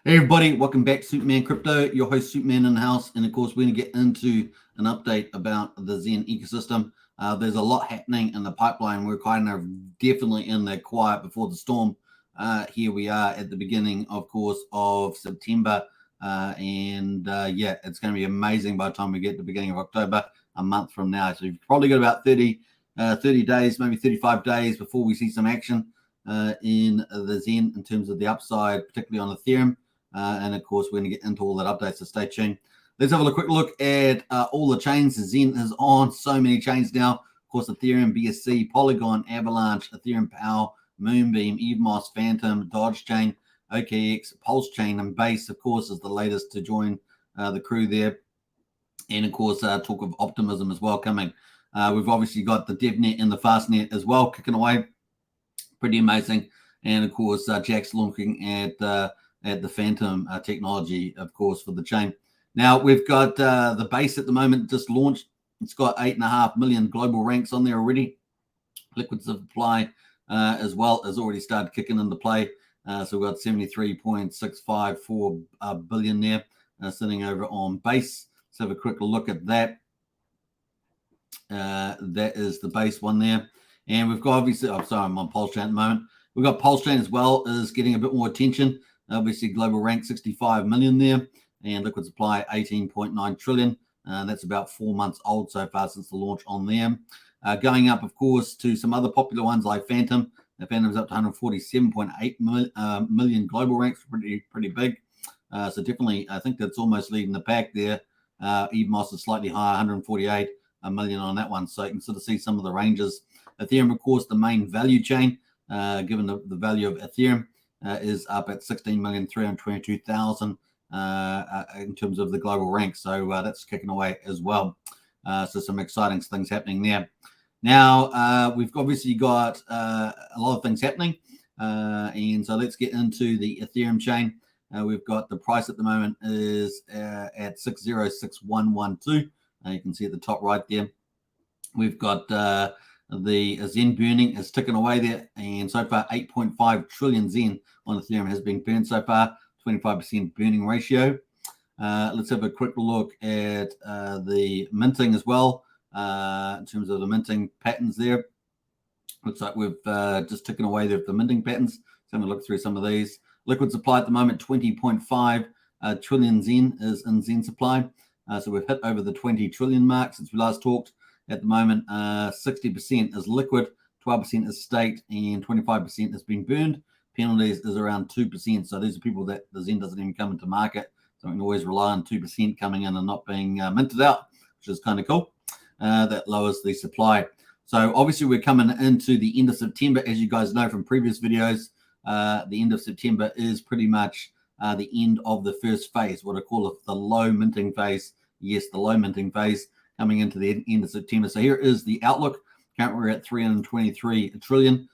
Hey everybody, welcome back to Superman Crypto, your host Superman in the house. And of course, we're going to get into an update about the XEN ecosystem. There's a lot happening in the pipeline. We're kind of definitely in the quiet before the storm. Here we are at the beginning, of course, of September. Yeah, it's going to be amazing by the time we get to the beginning of October, a month from now. So you've probably got about 30 days, maybe 35 days before we see some action in the XEN in terms of the upside, particularly on Ethereum. And of course, we're going to get into all that update, so stay tuned. Let's have a quick look at all the chains. XEN is on so many chains now. Of course, Ethereum, BSC, Polygon, Avalanche, Ethereum Power, Moonbeam, EVMOS, Phantom, Dodge Chain, OKX, Pulse Chain, and Base, of course, is the latest to join the crew there. And of course, talk of optimism as well coming. We've obviously got the DevNet and the Fastnet as well kicking away. Pretty amazing. And of course, Jack's looking at the Phantom technology, of course, for the chain. Now, we've got the Base at the moment just launched. It's got 8.5 million global ranks on there already. Liquid supply as well has already started kicking into play. So we've got 73.654 billion there sitting over on Base. Let's have a quick look at that. That is the Base one there. And we've got obviously, I'm on Pulse Chain at the moment. We've got Pulse Chain as well as getting a bit more attention. Obviously, global rank 65 million there, and liquid supply 18.9 trillion. That's about 4 months old so far since the launch on them. Going up, of course, to some other popular ones like Phantom. The Phantom's up to 147.8 million global ranks, pretty big. So definitely, I think that's almost leading the pack there. EVMOS is slightly higher, 148 million on that one. So you can sort of see some of the ranges. Ethereum, of course, the main value chain, given the value of Ethereum, is up at 16,322,000 in terms of the global rank. So that's kicking away as well. So some exciting things happening there. Now, we've obviously got a lot of things happening. And so let's get into the Ethereum chain. We've got the price at the moment is at 606112. You can see at the top right there. We've got the XEN burning is ticking away there, and so far 8.5 trillion XEN on Ethereum has been burned so far, 25% burning ratio. Let's have a quick look at the minting as well, in terms of the minting patterns there. Looks like we've just ticking away there with the minting patterns. So I'm going to look through some of these. Liquid supply at the moment, 20.5 trillion XEN is in XEN supply. So we've hit over the 20 trillion mark since we last talked. At the moment, 60% is liquid, 12% is staked, and 25% has been burned. Penalties is around 2%. So these are people that the XEN doesn't even come into market. So we can always rely on 2% coming in and not being minted out, which is kind of cool. That lowers the supply. So obviously we're coming into the end of September. As you guys know from previous videos, the end of September is pretty much the end of the first phase, what I call it, the low minting phase. Yes, the low minting phase, coming into the end of September. So here is the outlook. Currently, we're at 323 trillion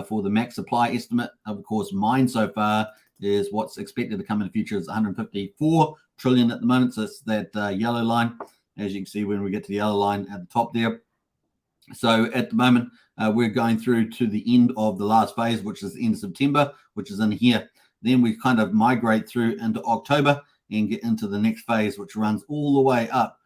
for the max supply estimate. Of course, mine so far is what's expected to come in the future is 154 trillion at the moment. So it's that yellow line, as you can see when we get to the yellow line at the top there. So at the moment, we're going through to the end of the last phase, which is the end of September, which is in here. Then we kind of migrate through into October and get into the next phase, which runs all the way up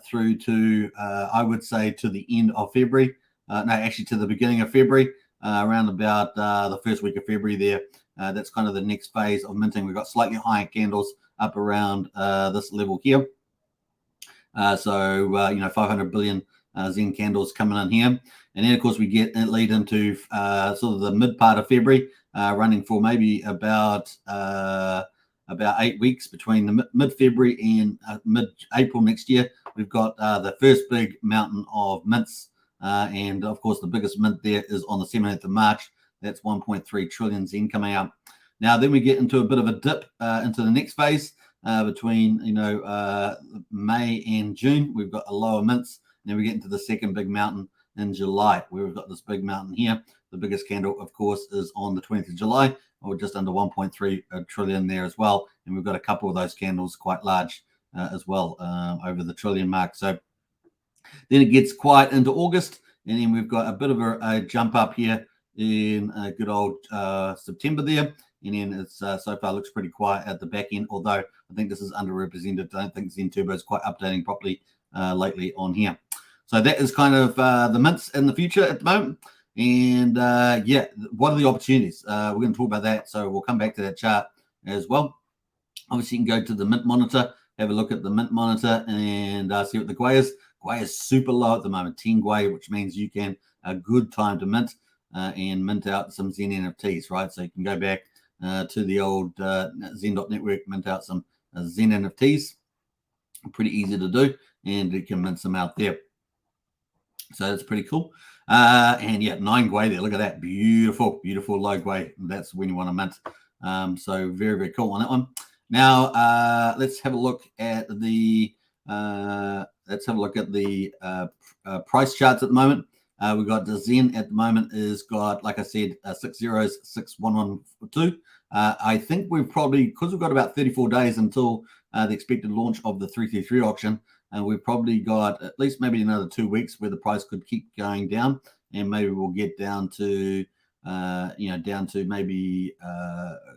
through to, I would say, to the end of February. No, actually to the beginning of February, around about the first week of February there. That's kind of the next phase of minting. We've got slightly higher candles up around this level here. You know, 500 billion XEN candles coming in here. And then, of course, we lead into sort of the mid part of February, running for maybe about 8 weeks between the mid-February and mid-April next year. We've got the first big mountain of mints. And, of course, the biggest mint there is on the 17th of March. That's 1.3 trillion XEN coming out. Now, then we get into a bit of a dip into the next phase between, you know, May and June. We've got a lower mints. And then we get into the second big mountain in July, where we've got this big mountain here. The biggest candle, of course, is on the 20th of July, or just under 1.3 trillion there as well. And we've got a couple of those candles quite large as well, over the trillion mark. So then it gets quiet into August, and then we've got a bit of a jump up here in good old September there. And then it's so far looks pretty quiet at the back end, although I think this is underrepresented. I don't think XEN Turbo is quite updating properly lately on here. So that is kind of the mints in the future at the moment. And yeah, what are the opportunities? We're going to talk about that. So we'll come back to that chart as well. Obviously, you can go to the mint monitor, have a look at the mint monitor, and see what the GUI is. GUI is super low at the moment, 10 GUI, which means you can a good time to mint and mint out some XEN NFTs, right? So you can go back to the old Zen.network, mint out some XEN NFTs. Pretty easy to do, and you can mint some out there. So that's pretty cool. And yeah, 9 GUI there. Look at that. Beautiful, beautiful low GUI. That's when you want to mint. So very, very cool on that one. Now let's have a look at the price charts at the moment. We've got the XEN at the moment is got, like I said, 606112. I think we've probably, because we've got about 34 days until the expected launch of the 333 auction, and we've probably got at least maybe another 2 weeks where the price could keep going down, and maybe we'll get down to down to maybe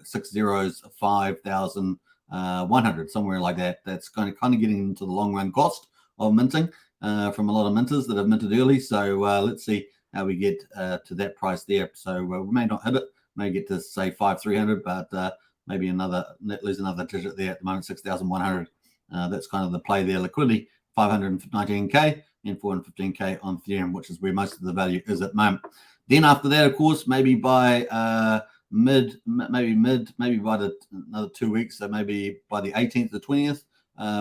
5,100, somewhere like that. That's kind of getting into the long run cost of minting from a lot of minters that have minted early. So let's see how we get to that price there. So we may not hit it, may get to say 5,300, but maybe lose another digit there at the moment, 6,100. That's kind of the play there. Liquidity 519k and 415k on Ethereum, which is where most of the value is at the moment. Then after that, of course, maybe by maybe by another 2 weeks, so maybe by the 18th or 20th,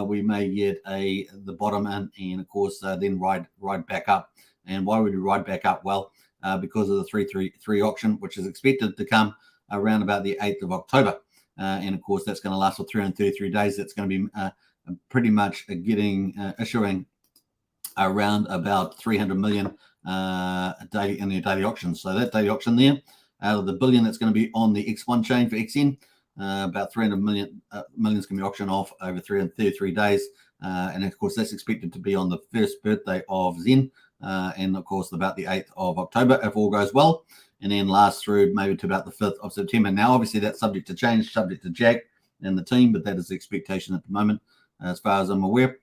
we may get the bottom in, and of course then ride back up. And why would we ride back up? Well, because of the 333 auction, which is expected to come around about the 8th of October. And of course, that's going to last for 333 days. That's going to be pretty much issuing around about 300 million daily in their daily auctions. So that daily auction there, out of the billion that's going to be on the X1 chain for XEN, about 300 million is going to be auctioned off over 333 days. And of course, that's expected to be on the first birthday of XEN, and of course about the 8th of October if all goes well, and then last through maybe to about the 5th of September. Now, obviously, that's subject to change, subject to Jack and the team, but that is the expectation at the moment, as far as I'm aware.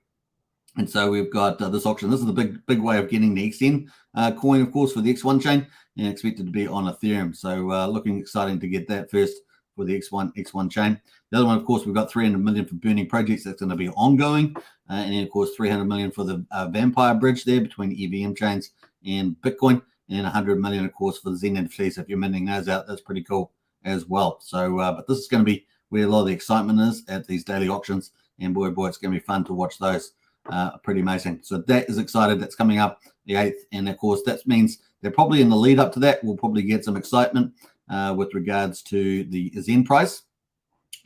And so we've got this auction. This is the big way of getting the XEN coin, of course, for the X1 chain, and expected to be on Ethereum. So looking exciting to get that first for the X1 chain. The other one, of course, we've got 300 million for burning projects. That's going to be ongoing. And then, of course, 300 million for the Vampire Bridge there between EVM chains and Bitcoin. And 100 million, of course, for the XEN NFTs. If you're minting those out, that's pretty cool as well. So, but this is going to be where a lot of the excitement is at these daily auctions. And boy, it's going to be fun to watch those. Pretty amazing. So that is excited. That's coming up the 8th. And of course, that means they're probably in the lead up to that. We'll probably get some excitement with regards to the XEN price.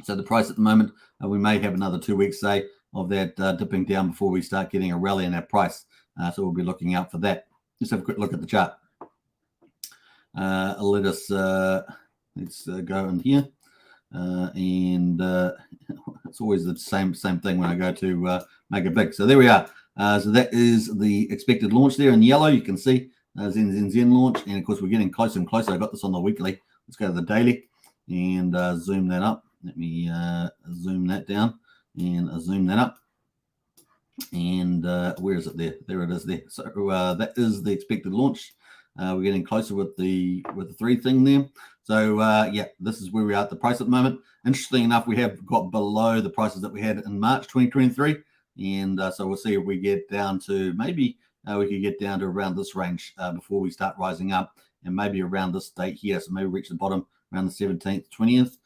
So the price at the moment, we may have another 2 weeks, say, of that dipping down before we start getting a rally in that price. So we'll be looking out for that. Let's have a quick look at the chart. Let's go in here. And it's always the same thing when I go to make it big. So there we are. So that is the expected launch there in yellow. You can see XEN launch, and of course we're getting closer and closer. I got this on the weekly. Let's go to the daily and zoom that up. Let me zoom that down and zoom that up. And where is it there? There it is there. So that is the expected launch. We're getting closer with the 3 thing there. So yeah, this is where we are at the price at the moment. Interesting enough, we have got below the prices that we had in March 2023, and so we'll see if we get down to maybe we could get down to around this range before we start rising up, and maybe around this date here. So maybe reach the bottom around the 17th, 20th,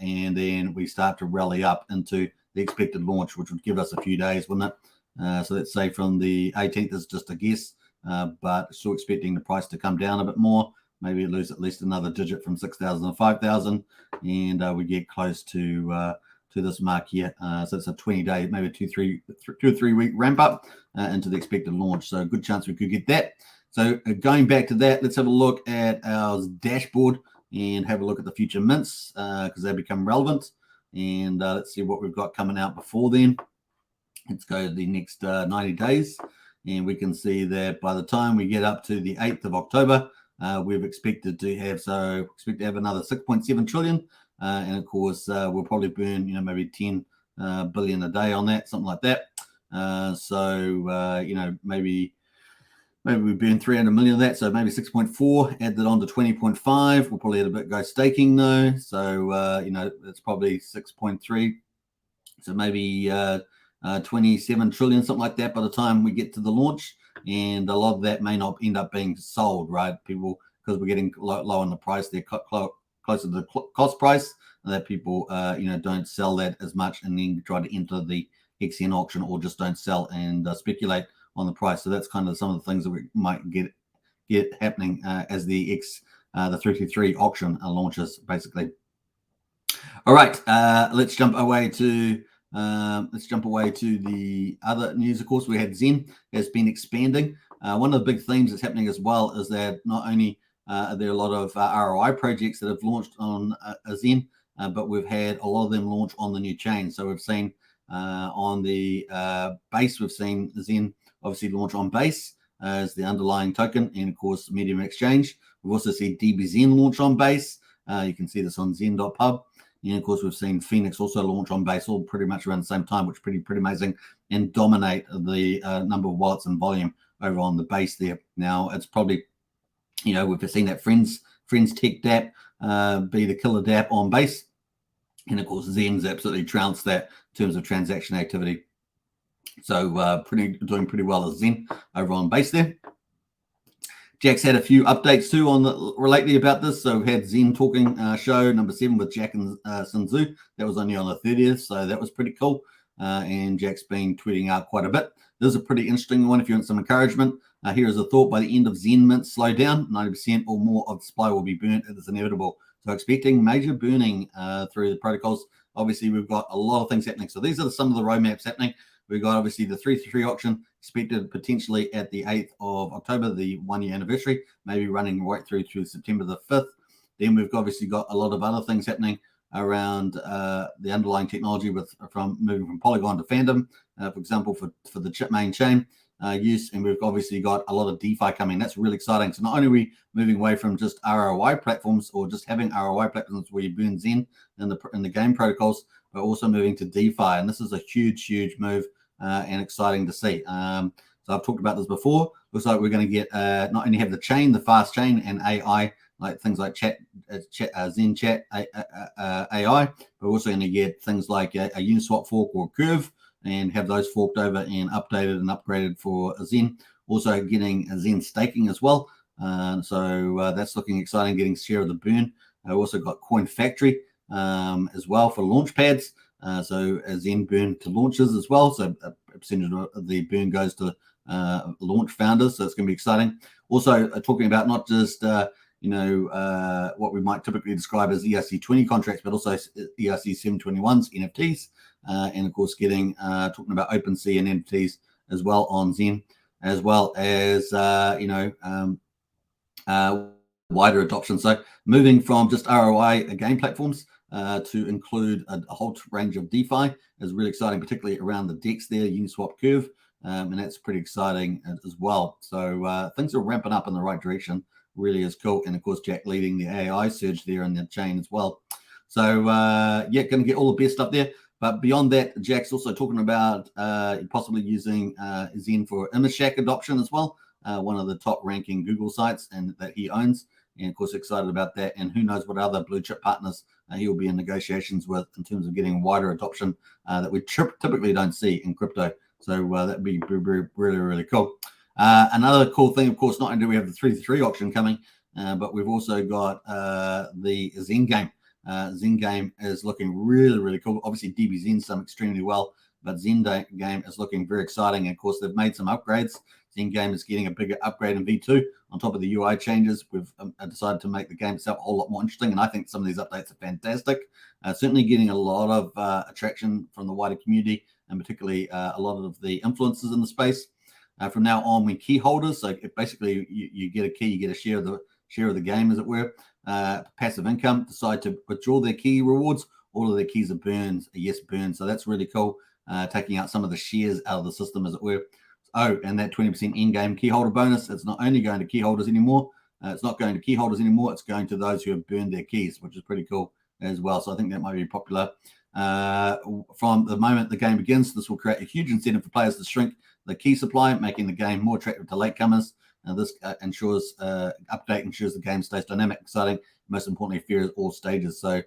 and then we start to rally up into the expected launch, which would give us a few days, wouldn't it? So let's say from the 18th is just a guess. But still expecting the price to come down a bit more. Maybe lose at least another digit from 6,000 to 5,000, and we get close to this mark here. So it's a 20-day, maybe 2 or 3 week ramp up into the expected launch. So a good chance we could get that. So going back to that, let's have a look at our dashboard and have a look at the future mints because they become relevant. And let's see what we've got coming out before then. Let's go to the next 90 days. And we can see that by the time we get up to the 8th of October, we've expected to have. So expect to have another 6.7 trillion. And of course, we'll probably burn, maybe 10 billion a day on that, something like that. Maybe we burn 300 million of that, so maybe 6.4, add that on to 20.5. We'll probably let a bit go staking though. So, it's probably 6.3. So maybe 27 trillion, something like that by the time we get to the launch. And a lot of that may not end up being sold, right? People, because we're getting low on the price, they're closer to the cost price, that people, don't sell that as much and then try to enter the XEN auction, or just don't sell and speculate on the price. So that's kind of some of the things that we might get happening as the 333 auction launches, basically. All right, let's jump away to the other news. Of course, we had XEN has been expanding. One of the big themes that's happening as well is that not only are there a lot of ROI projects that have launched on XEN, but we've had a lot of them launch on the new chain. So we've seen on the base, we've seen XEN obviously launch on base as the underlying token, and of course medium exchange. We've also seen DBZen launch on base. You can see this on zen.pub. And of course, we've seen Phoenix also launch on base, all pretty much around the same time, which is pretty amazing, and dominate the number of wallets and volume over on the base there. Now, it's probably, we've seen that Friends Tech DApp be the killer DApp on base. And of course, XEN's absolutely trounced that in terms of transaction activity. So doing pretty well as XEN over on base there. Jack's had a few updates too lately about this. So we had XEN talking show number 7 with Jack and Sinzu. That was only on the 30th, so that was pretty cool. And Jack's been tweeting out quite a bit. This is a pretty interesting one if you want some encouragement. Here is a thought: by the end of XEN mint slow down, 90% or more of the supply will be burnt. It is inevitable. So expecting major burning through the protocols. Obviously, we've got a lot of things happening. So these are some of the roadmaps happening. We've got obviously the 333 auction expected potentially at the 8th of October, the 1-year anniversary, maybe running right through September the 5th. Then we've obviously got a lot of other things happening around the underlying technology from moving from Polygon to Phantom, for example, for the main chain use. And we've obviously got a lot of DeFi coming. That's really exciting. So not only are we moving away from just ROI platforms or just having ROI platforms where you burn XEN in the game protocols, but also moving to DeFi. And this is a huge move and exciting to see. So I've talked about this before. Looks like we're going to get not only have the chain, the fast chain, and AI, like things like XEN Chat AI, but we're also going to get things like a Uniswap fork or Curve, and have those forked over and updated and upgraded for XEN. Also getting XEN staking as well. So that's looking exciting, getting share of the burn. I also got Coin Factory as well for launch pads. So XEN burn to launches as well. So a percentage of the burn goes to launch founders. So it's going to be exciting. Also talking about not just what we might typically describe as ERC20 contracts, but also ERC721s, NFTs, and of course talking about OpenSea and NFTs as well on XEN, as well as wider adoption. So moving from just ROI game platforms to include a whole range of DeFi is really exciting, particularly around the DEX there, Uniswap Curve, and that's pretty exciting as well. So things are ramping up in the right direction. Really is cool. And of course, Jack leading the AI surge there in the chain as well. So going to get all the best stuff there. But beyond that, Jack's also talking about possibly using XEN for image shack adoption as well, one of the top ranking Google sites and that he owns. And of course, excited about that. And who knows what other blue chip partners he will be in negotiations with in terms of getting wider adoption that we typically don't see in crypto. So that'd be really cool. Another cool thing, of course, not only do we have the 333 auction coming, but we've also got the XEN game. XEN game is looking really cool. Obviously, DBZen's done extremely well, but XEN game is looking very exciting. And of course, they've made some upgrades. XEN game is getting a bigger upgrade in V2 on top of the UI changes. We've decided to make the game itself a whole lot more interesting, and I think some of these updates are fantastic. Certainly getting a lot of attraction from the wider community, and particularly a lot of the influencers in the space. From now on, when key holders, so if basically you get a key, you get a share of the game, as it were, passive income, decide to withdraw their key rewards, all of their keys are burned, burn. So that's really cool, taking out some of the shares out of the system, as it were. Oh, and that 20% in-game key holder bonus, it's not only going to key holders anymore, It's not going to key holders anymore. It's going to those who have burned their keys, which is pretty cool as well. So I think that might be popular. From the moment the game begins, this will create a huge incentive for players to shrink the key supply, making the game more attractive to latecomers. This update ensures the game stays dynamic, exciting, most importantly, fair at all stages. So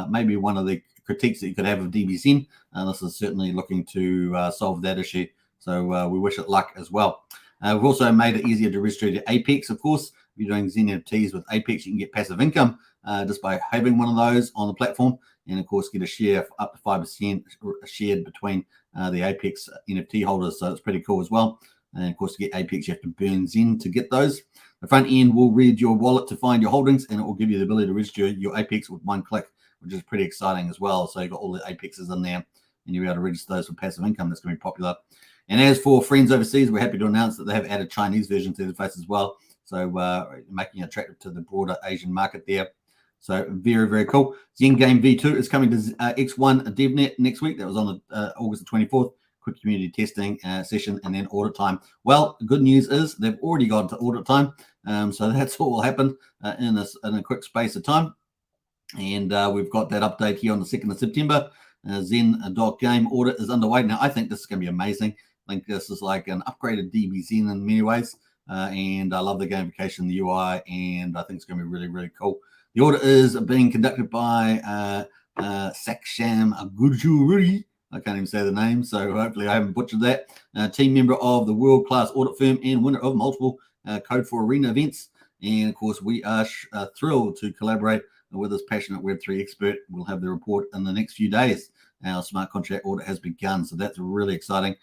maybe one of the critiques that you could have of DBZen, this is certainly looking to solve that issue. So we wish it luck as well. We've also made it easier to register to Apex, of course. If you're doing Zen NFTs with Apex, you can get passive income just by having one of those on the platform, and of course get a share up to 5% shared between the Apex NFT holders. So it's pretty cool as well. And of course, to get Apex, you have to burn Zen to get those. The front end will read your wallet to find your holdings, and it will give you the ability to register your Apex with one click, which is pretty exciting as well. So you've got all the Apexes in there, and you'll be able to register those for passive income. That's going to be popular. And as for friends overseas, we're happy to announce that they have added Chinese version to the interface as well. So making it attractive to the broader Asian market there. So very, very cool. Zen Game V2 is coming to X1 DevNet next week. That was on August the 24th. Quick community testing session and then audit time. Well, good news is they've already gone to audit time. So that's all happened in a quick space of time. And we've got that update here on the 2nd of September. Zen.game audit is underway. Now, I think this is going to be amazing. I think this is like an upgraded DBZen in many ways. And I love the gamification, the UI, and I think it's going to be really, really cool. The audit is being conducted by Saksham Agujuri. I can't even say the name, so hopefully I haven't butchered that. Team member of the world-class audit firm and winner of multiple Code for Arena events. And, of course, we are thrilled to collaborate with this passionate Web3 expert. We'll have the report in the next few days. Our smart contract audit has begun, so that's really exciting.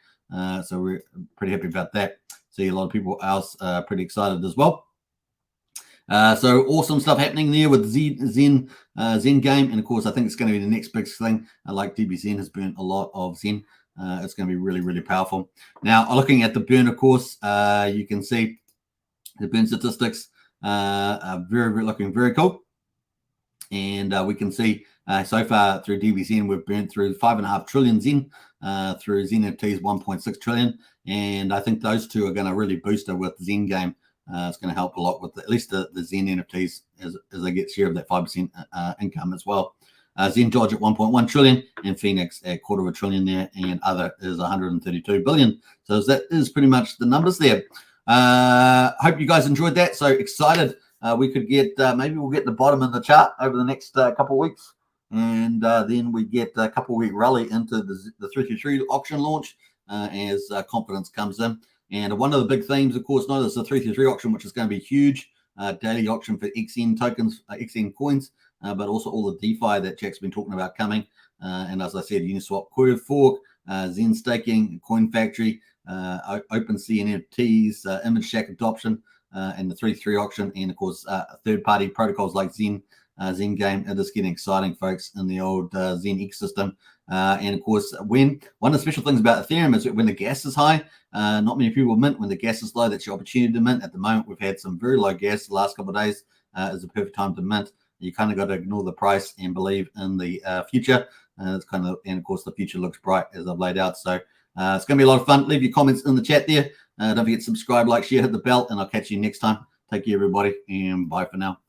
So we're pretty happy about that. See a lot of people else pretty excited as well. So awesome stuff happening there with Zen Game, and of course I think it's going to be the next big thing. Like DBZen has burned a lot of Zen. It's going to be really, really powerful. Now, looking at the burn, of course, you can see the burn statistics are looking very cool. And we can see so far through DBZen, we've burnt through 5.5 trillion Zen, through Zen NFTs 1.6 trillion. And I think those two are going to really boost it with Zen Game. It's going to help a lot with at least the Zen NFTs as they get share of that 5% income as well. Zen Dodge at 1.1 trillion and Phoenix at 250 trillion there, and other is 132 billion. So that is pretty much the numbers there. Hope you guys enjoyed that. So excited. We could get, maybe we'll get the bottom of the chart over the next couple of weeks. And then we get a couple of week rally into the 333 auction launch as confidence comes in. And one of the big themes, of course, not is the 333 auction, which is going to be huge. Daily auction for XEN tokens, XEN coins, but also all the DeFi that Jack's been talking about coming. And as I said, Uniswap Curve Fork, Zen staking, Coin Factory, OpenSea NFTs, Image Shack adoption, and the 333 auction, and of course, third-party protocols like Zen Game. It is getting exciting, folks, in the old Zen ecosystem. And of course, one of the special things about Ethereum is that when the gas is high, not many people mint. When the gas is low, that's your opportunity to mint. At the moment, we've had some very low gas the last couple of days. Is the perfect time to mint. You kind of got to ignore the price and believe in the future. It's kind of, and of course, the future looks bright as I've laid out. So it's going to be a lot of fun. Leave your comments in the chat there. Don't forget to subscribe, like, share, hit the bell, and I'll catch you next time. Take care, everybody, and bye for now.